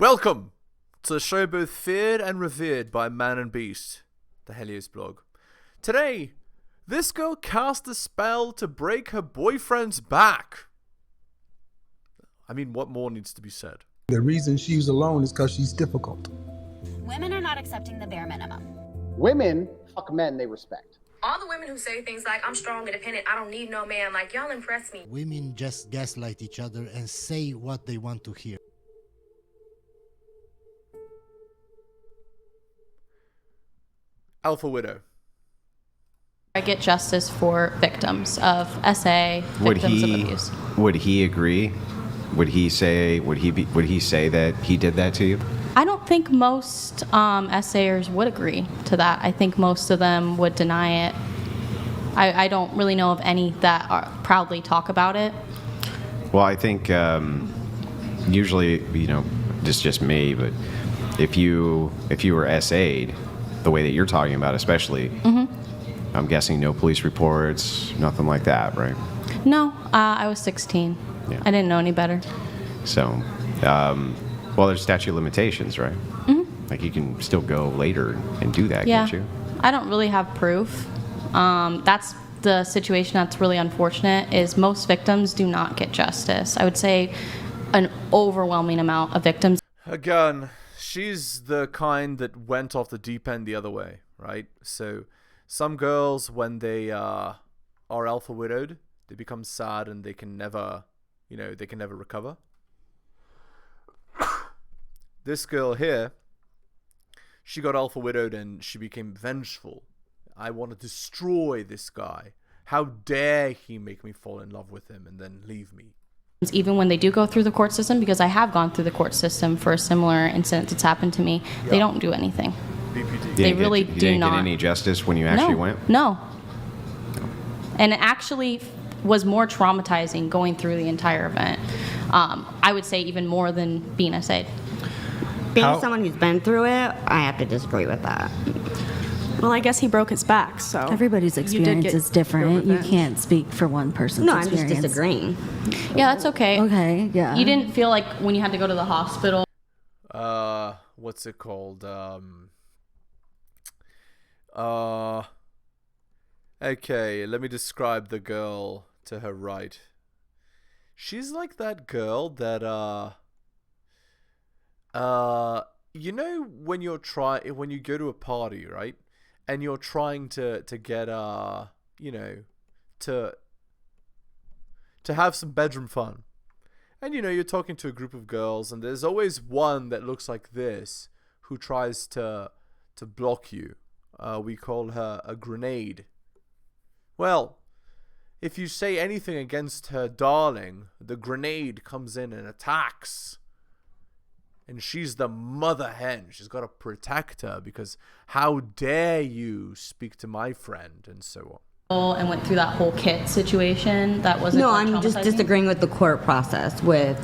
Welcome to the show both feared and revered by man and beast, the heliosblog. Today, this girl cast a spell to break her boyfriend's back. I mean, what more needs to be said? The reason she's alone is because she's difficult. Women are not accepting the bare minimum. Women fuck men they respect. All the women who say things like, I'm strong, independent, I don't need no man, like, y'all impress me. Women just gaslight each other and say what they want to hear. Alpha Widow. I get justice for victims of SA, victims of abuse. Would he agree? Would he say that he did that to you? I don't think most SAers would agree to that. I think most of them would deny it. I don't really know of any that proudly talk about it. Well, I think usually, just me, but if you were SA'd the way that you're talking about, especially, I'm guessing no police reports, nothing like that, right? No, I was 16. Yeah. I didn't know any better. So, well, there's statute of limitations, right? Like you can still go later and do that, Yeah. can't you? I don't really have proof. That's the situation that's really unfortunate, is most victims do not get justice. I would say an overwhelming amount of victims. Again, she's the kind that went off the deep end the other way, right? So some girls, when they are alpha widowed, they become sad and they can never recover. This girl here, she got alpha widowed and she became vengeful. I want to destroy this guy. How dare he make me fall in love with him and then leave me? Even when they do go through the court system, because I have gone through the court system for a similar incident that's happened to me, they don't do anything. BPD. They really You do didn't not. get any justice when you actually went? No. And it actually was more traumatizing going through the entire event. I would say even more than being SA'd. Being someone who's been through it, I have to disagree with that. Well, I guess he broke his back, so... Everybody's experience is different. You can't speak for one person's experience. I'm just disagreeing. Yeah, that's okay. Okay, yeah. You didn't feel like when you had to go to the hospital... What's it called? Okay, let me describe the girl to her right. She's like that girl that, when you go to a party, right? And you're trying to get, to have some bedroom fun. And, you're talking to a group of girls, and there's always one that looks like this who tries to block you. We call her a grenade. Well, if you say anything against her darling, the grenade comes in and attacks. And she's the mother hen. She's got to protect her because how dare you speak to my friend and so on. And went through that whole kit situation. That wasn't. No, I'm just disagreeing with the court process, with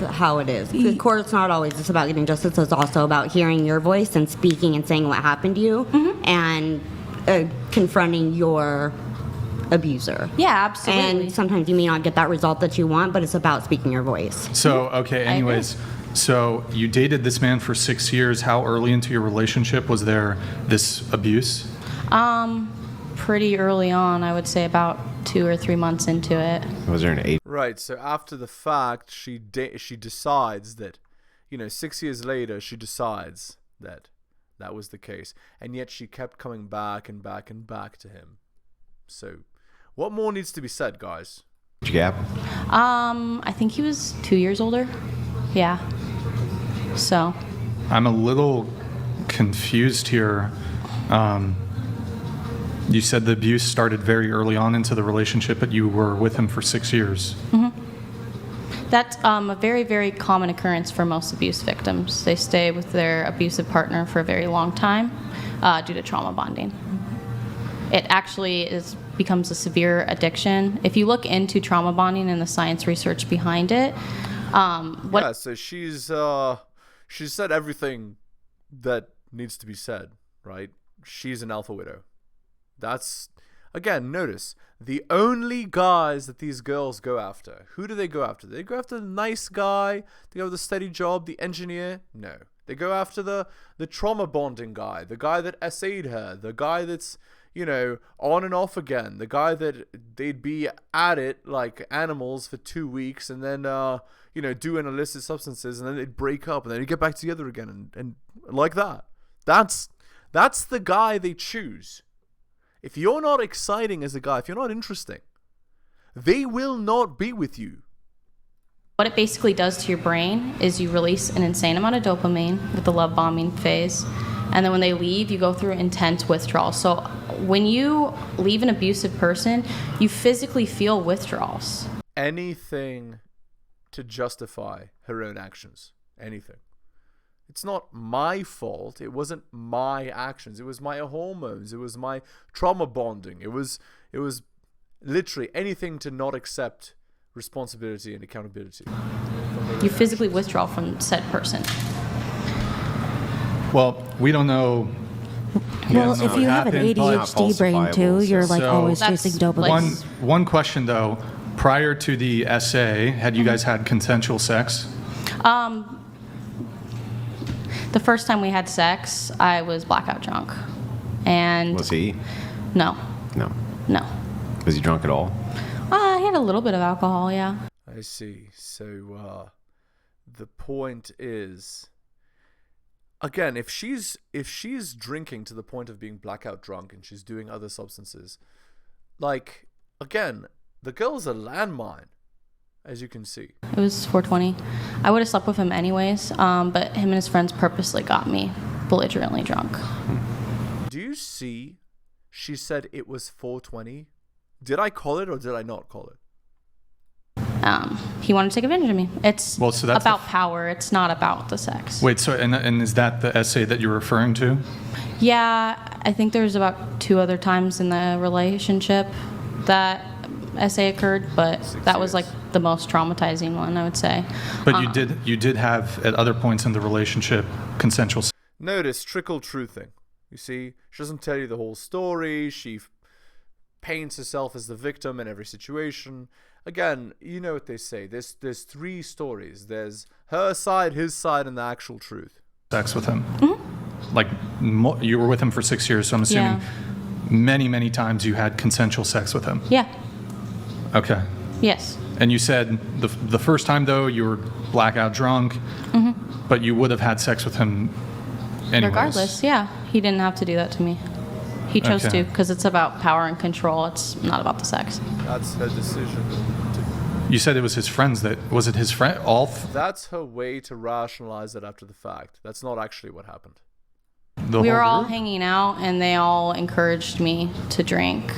how it is. The court's not always just about getting justice. It's also about hearing your voice and speaking and saying what happened to you and confronting your abuser. Yeah, absolutely. And sometimes you may not get that result that you want, but it's about speaking your voice. So, okay, anyways, so you dated this man for 6 years. How early into your relationship was there this abuse? Pretty early on, I would say about 2 or 3 months into it. Was there an 8? Right, so after the fact, she decides that, 6 years later, she decides that that was the case. And yet she kept coming back and back and back to him. So, what more needs to be said, guys? Gap? I think he was 2 years older. Yeah. So. I'm a little confused here. You said the abuse started very early on into the relationship, but you were with him for 6 years. That's a very, very common occurrence for most abuse victims. They stay with their abusive partner for a very long time due to trauma bonding. It actually becomes a severe addiction. If you look into trauma bonding and the science research behind it, so she's said everything that needs to be said, right? She's an alpha widow. Again, notice, the only guys that these girls go after, who do they go after? They go after the nice guy, they go after the steady job, the engineer? No. They go after the trauma bonding guy, the guy that essayed her, the guy that's, you know, on and off again, the guy that they'd be at it like animals for 2 weeks and then, you know, doing illicit substances, and then they'd break up and then they'd get back together again and like that. That's the guy they choose. If you're not exciting as a guy, if you're not interesting, they will not be with you. What it basically does to your brain is you release an insane amount of dopamine with the love bombing phase. And then when they leave, you go through intense withdrawal. So when you leave an abusive person, you physically feel withdrawals. Anything to justify her own actions. Anything. It's not my fault. It wasn't my actions. It was my hormones. It was my trauma bonding. It was literally anything to not accept responsibility and accountability. You physically withdraw from said person. Well, we don't know. Well, if you have an ADHD brain too, you're like always chasing dopamine. One question though, prior to the essay, had you guys had consensual sex? The first time we had sex, I was blackout drunk. And Was he? No. No. No. Was he drunk at all? He had a little bit of alcohol, yeah. I see. So the point is, again, if she's drinking to the point of being blackout drunk and she's doing other substances, like, again, the girl's a landmine, as you can see. It was 4:20. I would have slept with him anyways, but him and his friends purposely got me belligerently drunk. Do you see? She said it was 4:20. Did I call it or did I not call it? He wanted to take advantage of me. It's Well, so that's about power. It's not about the sex. Wait, so and is that the essay that you're referring to? Yeah, I think there's about 2 other times in the relationship that essay occurred, but that was like the most traumatizing one, I would say. But you did have at other points in the relationship consensual sex. Notice trickle truthing. You see, she doesn't tell you the whole story. She paints herself as the victim in every situation. Again, you know what they say. There's 3 stories. There's her side, his side, and the actual truth. Sex with him. Mm-hmm. Like you were with him for 6 years, so I'm assuming many times you had consensual sex with him. Yeah. Okay. Yes. And you said the first time though you were blackout drunk, but you would have had sex with him anyways. Regardless, yeah. He didn't have to do that to me. He chose to because it's about power and control. It's not about the sex. That's her decision. You said it was his friends was it his friend? That's her way to rationalize it after the fact. That's not actually what happened. We were all hanging out and they all encouraged me to drink.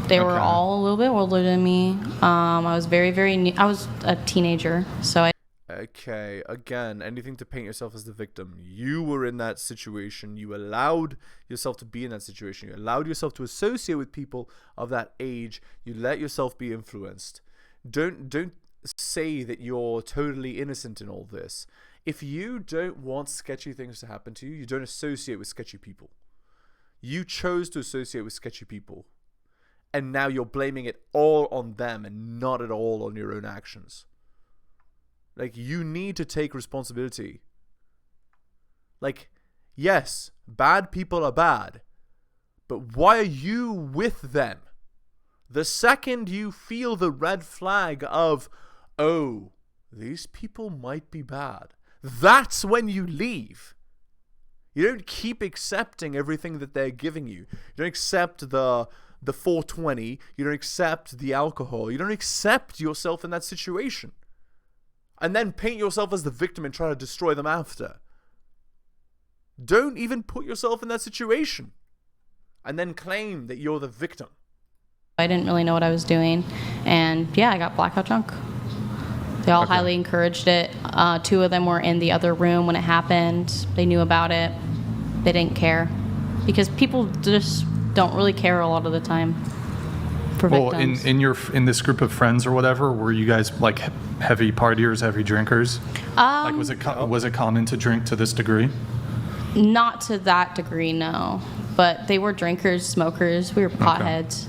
They were all a little bit older than me. I was very new. I was a teenager, so Okay, again, anything to paint yourself as the victim. You were in that situation. You allowed yourself to be in that situation. You allowed yourself to associate with people of that age. You let yourself be influenced. Don't say that you're totally innocent in all this. If you don't want sketchy things to happen to you, you don't associate with sketchy people. You chose to associate with sketchy people. And now you're blaming it all on them and not at all on your own actions. Like, you need to take responsibility. Like, yes, bad people are bad, but why are you with them? The second you feel the red flag of, oh, these people might be bad, that's when you leave. You don't keep accepting everything that they're giving you. You don't accept the 420. You don't accept the alcohol. You don't accept yourself in that situation. And then paint yourself as the victim and try to destroy them after. Don't even put yourself in that situation. And then claim that you're the victim. I didn't really know what I was doing. And yeah, I got blackout drunk. They all highly encouraged it. 2 of them were in the other room when it happened. They knew about it. They didn't care. Because people just don't really care a lot of the time. Well, in this group of friends or whatever, were you guys like heavy partiers, heavy drinkers? Like was it common to drink to this degree? Not to that degree, no. But they were drinkers, smokers. We were potheads.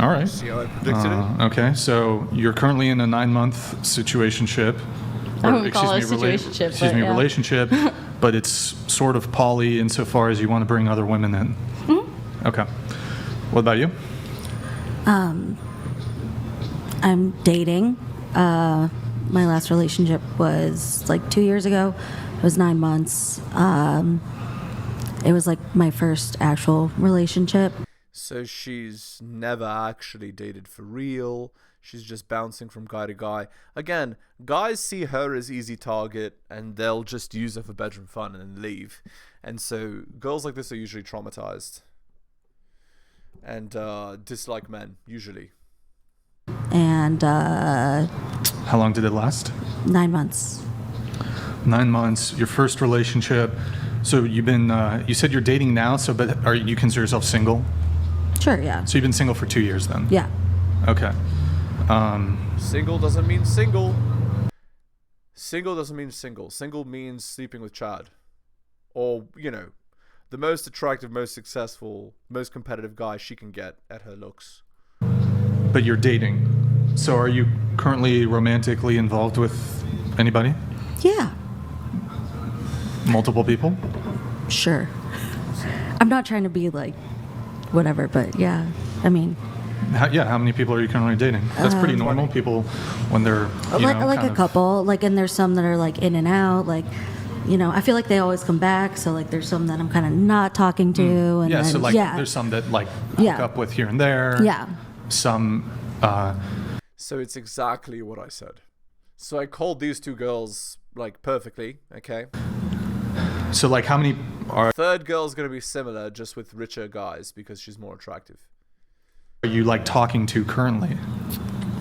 All right. See how I predicted it? Okay, so you're currently in a 9-month situationship. I wouldn't call it a situationship, but yeah. relationship, but it's sort of poly insofar as you want to bring other women in. Mm-hmm. Okay. What about you? I'm dating. My last relationship was like 2 years ago. It was 9 months. It was like my first actual relationship. So she's never actually dated for real. She's just bouncing from guy to guy. Again, guys see her as easy target and they'll just use her for bedroom fun and then leave. And so girls like this are usually traumatized and dislike men, usually. And how long did it last? 9 months. 9 months, your first relationship. So you've been, you said you're dating now, so but are you consider yourself single? Sure, yeah. So you've been single for 2 years then? Yeah. Okay. Single doesn't mean single. Single doesn't mean single. Single means sleeping with Chad. Or, you know, the most attractive, most successful, most competitive guy she can get at her looks. But you're dating. So are you currently romantically involved with anybody? Yeah. Multiple people? Sure. I'm not trying to be like whatever, but yeah. I mean, how many people are you currently dating? That's pretty normal. People, when they're like a couple, like, and there's some that are like in and out, like, you know, I feel like they always come back. So like, there's some that I'm kind of not talking to, and yeah. then, So like, there's some that like hook up with here and there. Yeah. Some. So it's exactly what I said. So I called these two girls like perfectly. Okay. So like, how many are? Third girl's gonna be similar, just with richer guys because she's more attractive. Are you like talking to currently?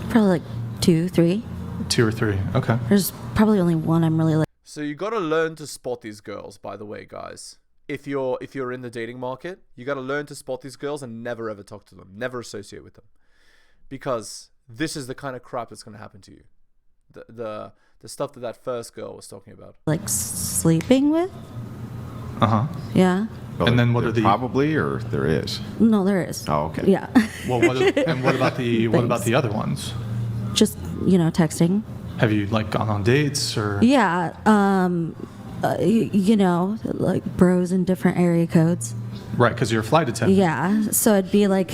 Probably like 2, 3. 2 or 3. Okay. There's probably only one I'm really like. So you gotta learn to spot these girls, by the way, guys. If you're in the dating market, you gotta learn to spot these girls and never ever talk to them, never associate with them, because this is the kind of crap that's gonna happen to you. The stuff that first girl was talking about. Like sleeping with? Uh-huh. Yeah. Well, and then what are the probably, or there is? No, there is. Oh, okay. Yeah. Well, what about the other ones? Just, you know, texting. Have you like gone on dates or? Yeah. You know, like bros in different area codes. Right, because you're a flight attendant. Yeah. So it'd be like.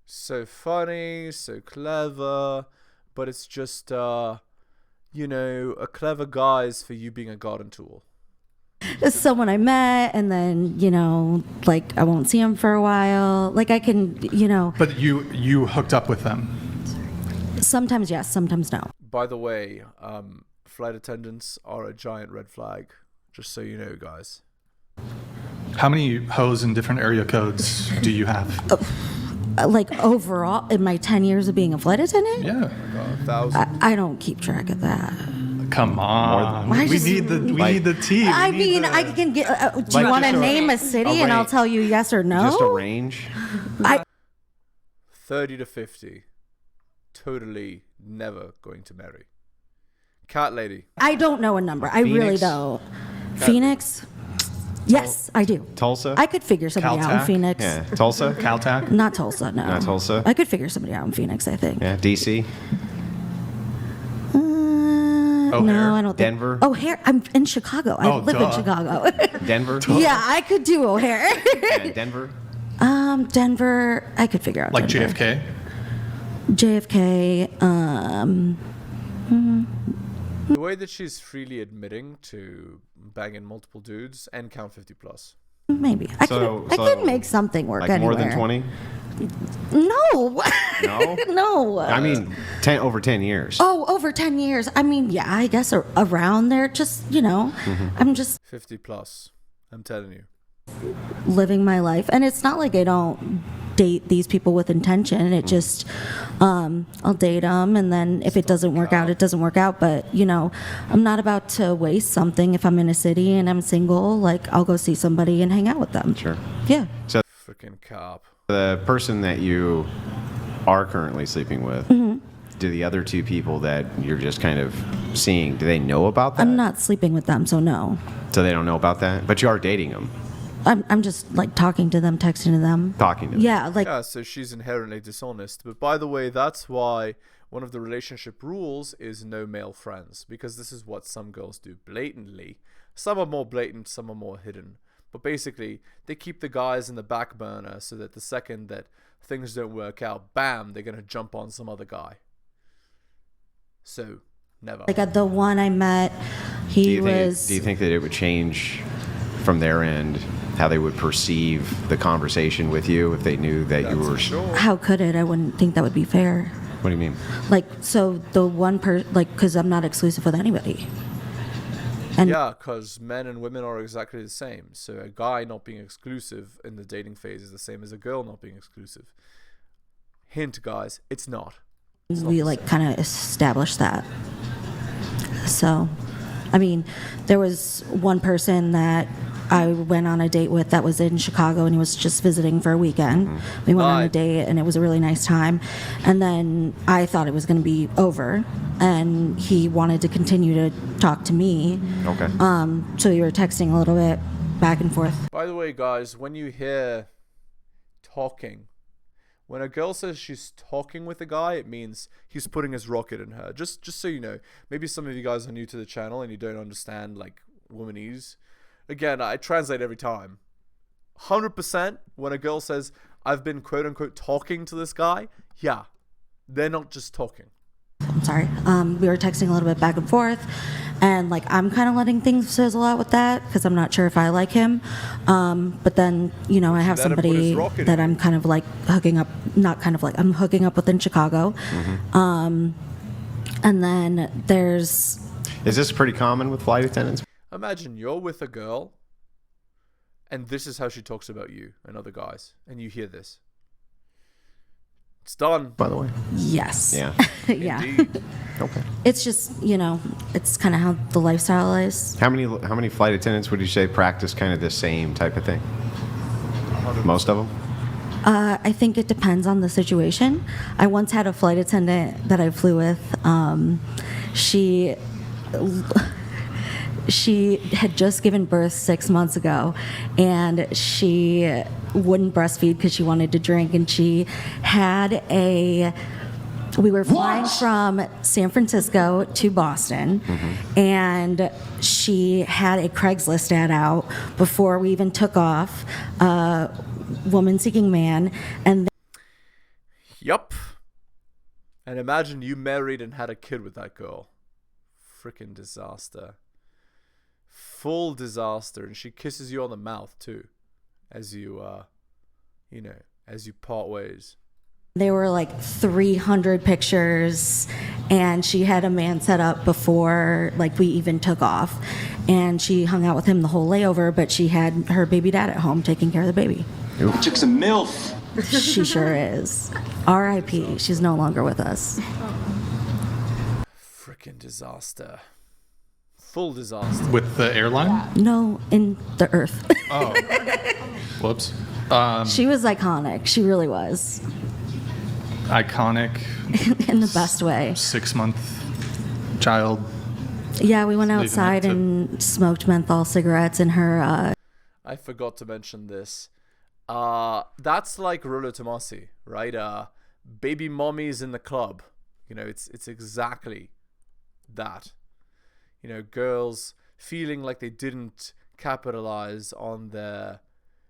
So funny, so clever, but it's just, you know, a clever guise for you being a garden tool. It's someone I met, and then, you know, like I won't see him for a while. Like I can, you know. But you hooked up with them. Sometimes yes, sometimes no. By the way, flight attendants are a giant red flag, just so you know, guys. How many hoes in different area codes do you have? Like overall, in my 10 years of being a flight attendant? Yeah. 1,000. I don't keep track of that. Come on. We need the tea. I mean, I can get. Do you want to name a city and I'll tell you yes or no? Just a range? 30 to 50. Totally never going to marry. Cat lady. I don't know a number. I really don't. Phoenix? Yes, I do. Tulsa? I could figure somebody out in Phoenix. Yeah. Tulsa? Caltech? Not Tulsa, no. Not Tulsa? I could figure somebody out in Phoenix, I think. Yeah. DC? No, I don't think. Denver? O'Hare. I'm in Chicago. I live in Chicago. Denver? Yeah, I could do O'Hare. Yeah, Denver? Denver. I could figure out. Like Denver. JFK? JFK. The way that she's freely admitting to banging multiple dudes and count 50 plus. Maybe. I could make something work like anywhere. More than 20? No. No? No. I mean, over 10 years. Oh, over 10 years. I mean, yeah, I guess around there. Just, you know, I'm just 50 plus. I'm telling you. living my life. And it's not like I don't date these people with intention. It just, I'll date them, and then if it doesn't work out, it doesn't work out. But, you know, I'm not about to waste something. If I'm in a city and I'm single, like, I'll go see somebody and hang out with them. Sure. Yeah. So freaking cop. The person that you are currently sleeping with, do the other two people that you're just kind of seeing, do they know about that? I'm not sleeping with them, so no. So they don't know about that? But you are dating them? I'm just like talking to them, texting to them. Talking to them. Yeah, like Yeah, so she's inherently dishonest. But by the way, that's why one of the relationship rules is no male friends, because this is what some girls do blatantly. Some are more blatant, some are more hidden. But basically, they keep the guys in the back burner so that the second that things don't work out, bam, they're going to jump on some other guy. So, never. like at the one I met, Do you think that it would change from their end how they would perceive the conversation with you if they knew that you were... How could it? I wouldn't think that would be fair. What do you mean? Like, so the one because I'm not exclusive with anybody. And Yeah, because men and women are exactly the same. So a guy not being exclusive in the dating phase is the same as a girl not being exclusive. Hint, guys, it's not. we like kind of established that. So, I mean, there was one person that I went on a date with that was in Chicago, and he was just visiting for a weekend. We went on a date, and it was a really nice time. And then I thought it was going to be over, and he wanted to continue to talk to me. Okay. So we were texting a little bit back and forth. By the way, guys, when you hear talking, when a girl says she's talking with a guy, it means he's putting his rocket in her. Just so you know, maybe some of you guys are new to the channel and you don't understand like womanese. Again, I translate every time. 100% when a girl says, I've been quote unquote talking to this guy, yeah, they're not just talking. I'm sorry. We were texting a little bit back and forth, and like I'm kind of letting things fizzle out with that because I'm not sure if I like him. But then, you know, I have somebody that I'm kind of like hooking up, not kind of like, I'm hooking up with in Chicago. And then there's... Is this pretty common with flight attendants? Imagine you're with a girl and this is how she talks about you and other guys, and you hear this. It's done, by the way. Yes. Yeah. Yeah. Indeed. Okay. It's just, you know, it's kind of how the lifestyle is. How many flight attendants would you say practice kind of the same type of thing? Most of them? I think it depends on the situation. I once had a flight attendant that I flew with. She had just given birth 6 months ago, and she wouldn't breastfeed because she wanted to drink, and she had we were flying from San Francisco to Boston, and she had a Craigslist ad out before we even took off, woman seeking man, and Yup. And imagine you married and had a kid with that girl. Freaking disaster. Full disaster. And she kisses you on the mouth too, as you as you part ways. there were like 300 pictures, and she had a man set up before like we even took off, and she hung out with him the whole layover, but she had her baby dad at home taking care of the baby. Chick's a MILF. She sure is. R.I.P. She's no longer with us. Freaking disaster. Full disaster. With the airline? No, in the earth. Oh. Whoops. She was iconic. She really was. Iconic. In the best way. 6-month child. Yeah, we went outside and smoked menthol cigarettes in her... I forgot to mention this. That's like Rollo Tomasi, right? Baby mommies in the club. You know, it's exactly that. You know, girls feeling like they didn't capitalize on their,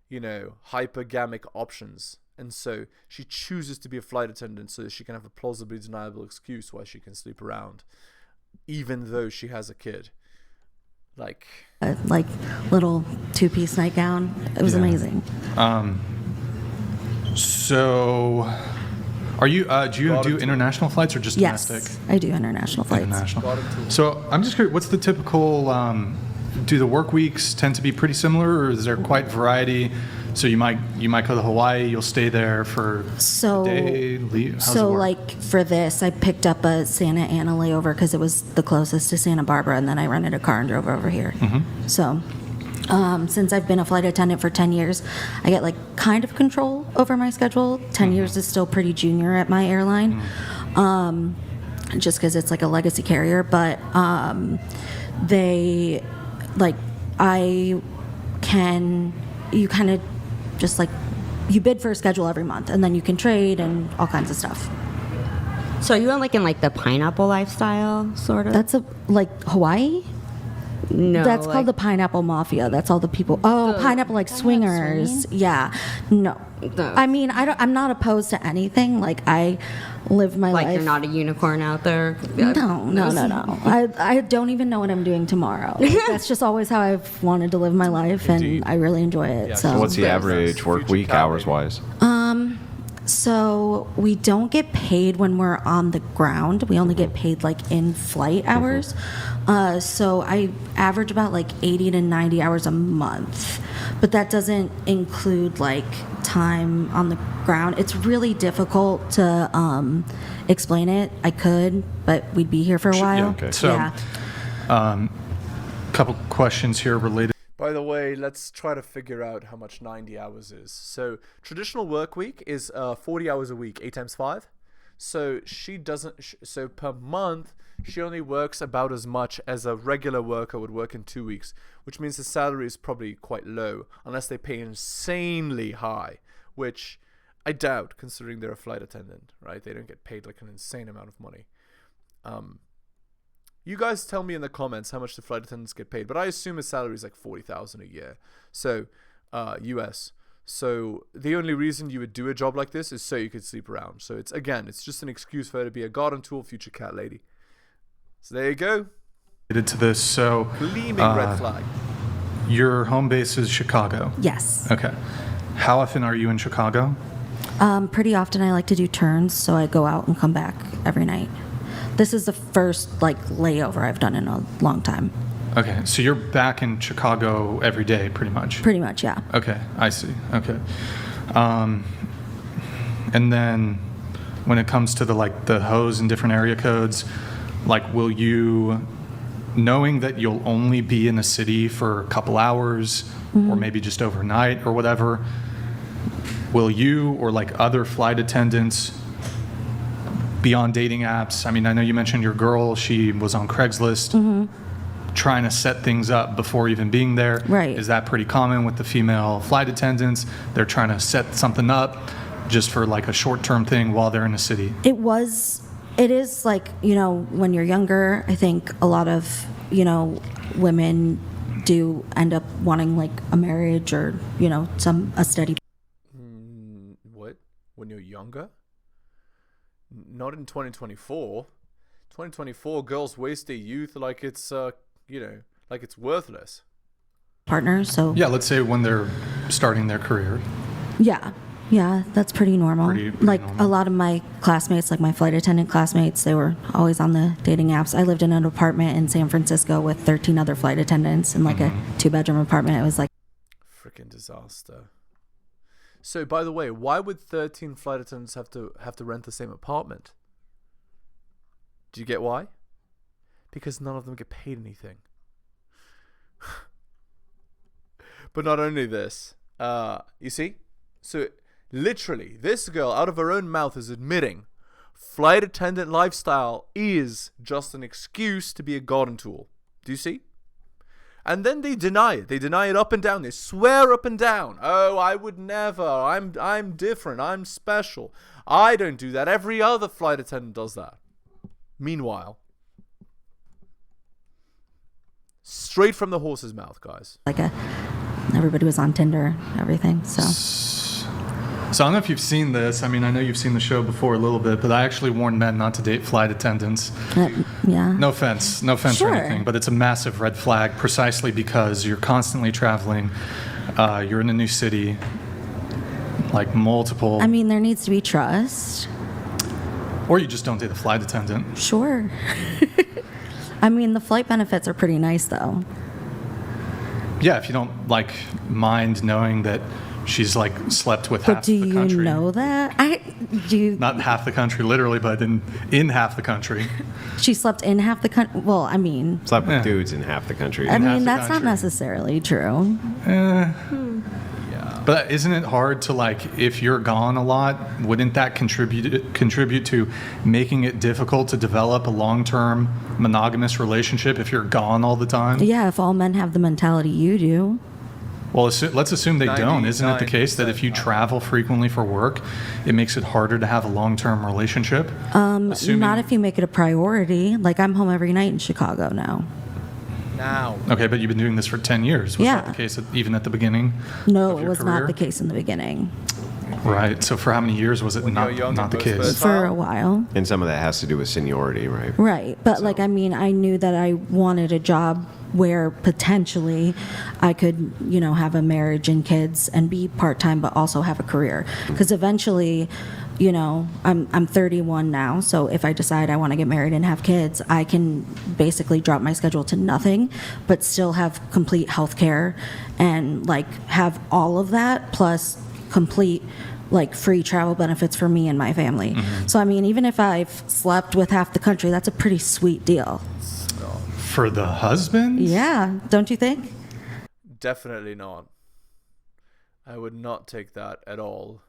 you know, hypergamic options. And so she chooses to be a flight attendant so that she can have a plausibly deniable excuse why she can sleep around, even though she has a kid. Like little two-piece nightgown. It was amazing. So, are you? Do you do international flights or just domestic? Yes, I do international flights. International. So I'm just curious, what's the typical? Do the work weeks tend to be pretty similar, or is there quite variety? So you might go to Hawaii, you'll stay there for a day, leave. How's it work? Like for this, I picked up a Santa Ana layover because it was the closest to Santa Barbara, and then I rented a car and drove over here. So since I've been a flight attendant for 10 years, I get like kind of control over my schedule. 10 years is still pretty junior at my airline, just because it's like a legacy carrier. But I can you kind of just like, you bid for a schedule every month, and then you can trade and all kinds of stuff. So are you in like the pineapple lifestyle, sort of? That's like Hawaii? No. That's called the Pineapple Mafia. That's all the people. Oh, pineapple like swingers. Yeah. No. I mean, I'm not opposed to anything. Like, I live my life. Like, you're not a unicorn out there? No. I don't even know what I'm doing tomorrow. Like, that's just always how I've wanted to live my life, and I really enjoy it. Yeah, so what's the average work week hours-wise? So we don't get paid when we're on the ground. We only get paid like in flight hours. So I average about like 80 to 90 hours a month, but that doesn't include like time on the ground. It's really difficult to explain it. I could, but we'd be here for a while. Yeah, okay. So, couple questions here related. By the way, let's try to figure out how much 90 hours is. So traditional work week is 40 hours a week, 8 times 5. So she doesn't, so per month, she only works about as much as a regular worker would work in 2 weeks, which means the salary is probably quite low, unless they pay insanely high, which I doubt, considering they're a flight attendant, right? They don't get paid like an insane amount of money. You guys tell me in the comments how much the flight attendants get paid, but I assume his salary is like $40,000 a year. So, US. So the only reason you would do a job like this is so you could sleep around. So it's just an excuse for her to be a garden tool future cat lady. So there you go. Related to this, so gleaming red flag. Your home base is Chicago. Yes. Okay. How often are you in Chicago? Pretty often. I like to do turns, so I go out and come back every night. This is the first like layover I've done in a long time. Okay, so you're back in Chicago every day, pretty much? Pretty much, yeah. Okay, I see. Okay. And then when it comes to the hose and different area codes, like, will you, knowing that you'll only be in a city for a couple hours, or maybe just overnight or whatever, will you or like other flight attendants be on dating apps? I mean, I know you mentioned your girl, she was on Craigslist trying to set things up before even being there. Right. Is that pretty common with the female flight attendants? They're trying to set something up just for like a short-term thing while they're in the city. It is like, when you're younger, I think a lot of, women do end up wanting like a marriage or, a steady. What? When you're younger? Not in 2024. 2024, girls waste their youth like it's, like it's worthless. Partner, so. Yeah, let's say when they're starting their career. Yeah, that's pretty normal. Pretty like normal. a lot of my classmates, like my flight attendant classmates, they were always on the dating apps. I lived in an apartment in San Francisco with 13 other flight attendants in like a 2-bedroom apartment. It was like freaking disaster. So, by the way, why would 13 flight attendants have to rent the same apartment? Do you get why? Because none of them get paid anything. But not only this, you see? So, literally, this girl, out of her own mouth, is admitting flight attendant lifestyle is just an excuse to be a garden tool. Do you see? And then they deny it. They deny it up and down. They swear up and down. Oh, I would never. I'm different. I'm special. I don't do that. Every other flight attendant does that. Meanwhile, straight from the horse's mouth, guys. Everybody was on Tinder, everything. So I don't know if you've seen this. I mean, I know you've seen the show before a little bit, but I actually warn men not to date flight attendants. Yeah. No offense Sure. or anything, but it's a massive red flag precisely because you're constantly traveling. You're in a new city, like multiple. I mean, there needs to be trust. Or you just don't date a flight attendant. Sure. I mean, the flight benefits are pretty nice, though. Yeah, if you don't mind knowing that she's slept with half the country. But do you know that? Not half the country, literally, but in half the country. She slept in half the country. Well, I mean. Slept with dudes in half the country. I mean, that's not necessarily true. But isn't it hard to if you're gone a lot, wouldn't that contribute to making it difficult to develop a long-term monogamous relationship if you're gone all the time? Yeah, if all men have the mentality you do. Well, let's assume they don't. Isn't it the case that if you travel frequently for work, it makes it harder to have a long-term relationship? Not if you make it a priority. Like, I'm home every night in Chicago now. Okay, but you've been doing this for 10 years. Was that the case even at the beginning? No, of it your was career? not the case in the beginning. Right. So for how many years was it not the case? For a while. And some of that has to do with seniority, right? Right. But, like, I mean, I knew that I wanted a job where potentially I could, you know, have a marriage and kids and be part-time but also have a career. Because eventually, you know, I'm 31 now, so if I decide I want to get married and have kids, I can basically drop my schedule to nothing but still have complete health care and, like, have all of that plus complete, like, free travel benefits for me and my family. So, I mean, even if I've slept with half the country, that's a pretty sweet deal. For the husband? Yeah, don't you think? Definitely not. I would not take that at all.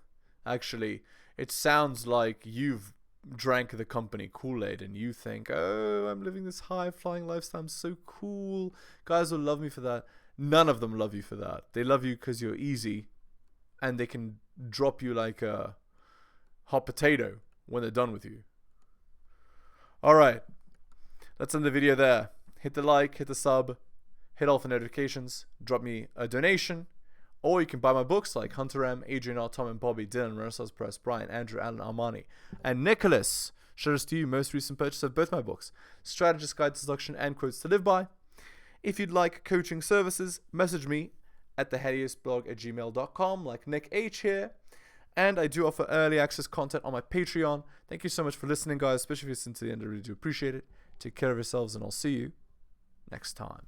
Actually, it sounds like you've drank the company Kool-Aid and you think, oh, I'm living this high-flying lifestyle, I'm so cool. Guys will love me for that. None of them love you for that. They love you because you're easy and they can drop you like a hot potato when they're done with you. Alright, let's end the video there. Hit the like, hit the sub, hit all the notifications, drop me a donation, or you can buy my books like Hunter M, Adrian R, Tom and Bobby, Dylan, Renaissance Press, Brian, Andrew, Alan, Armani, and Nicholas. Shout out to you, most recent purchase of both my books, Strategist Guide to Seduction and Quotes to Live By. If you'd like coaching services, message me at theheliosblog@gmail.com, like Nick H here. And I do offer early access content on my Patreon. Thank you so much for listening, guys, especially if you listen to the end. I really do appreciate it. Take care of yourselves, and I'll see you next time.